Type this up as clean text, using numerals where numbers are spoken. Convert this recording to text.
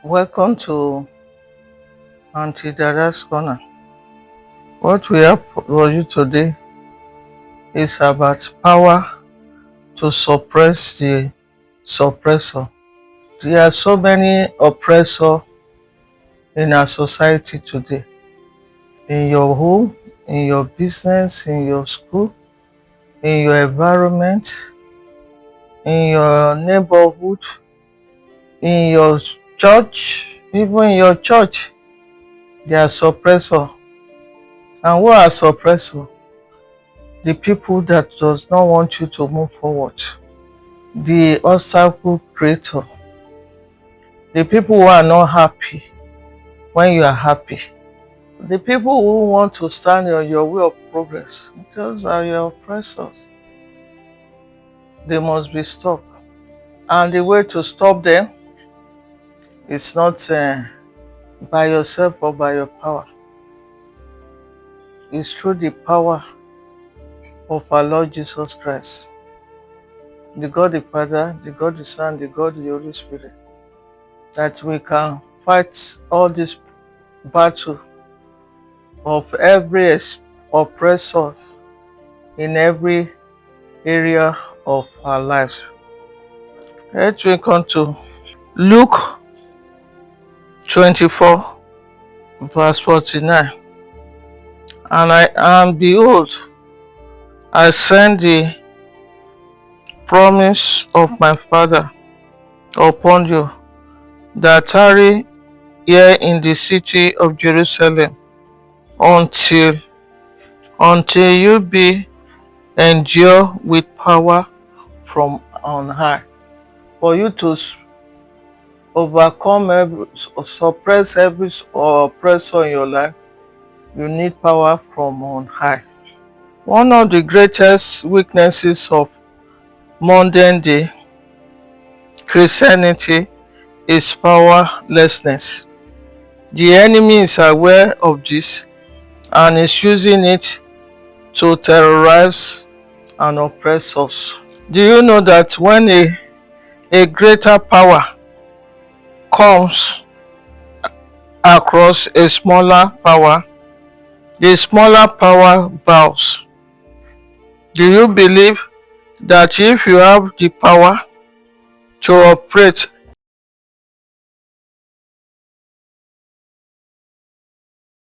Welcome to AuntyDadasCorner. What we have for you today is about power to suppress the suppressor. There are so many oppressors in our society today. In your home, in your business, in your school, in your environment, in your neighborhood, in your church, even in your church, there are suppressors. And what are suppressors? The people that does not want you to move forward, the obstacle creator, the people who are not happy when you are happy, the people who want to stand on your way of progress. Those are your oppressors. They must be stopped. And the way to stop them is not by yourself or by your power. It's through the power of our Lord Jesus Christ, the God the Father, the God the Son, the God the Holy Spirit, that we can fight all this battle of every oppressor in every area of our lives. Let's come to Luke 24, verse 49. And behold, I send the promise of my Father upon you, that tarry here in the city of Jerusalem until you be endued with power from on high. For you to overcome suppress every oppressor in your life, you need power from on high. One of the greatest weaknesses of modern day Christianity is powerlessness. The enemy is aware of this and is using it to terrorize and oppress us. Do you know that when a greater power comes across a smaller power, the smaller power bows? Do you believe that if you have the power to operate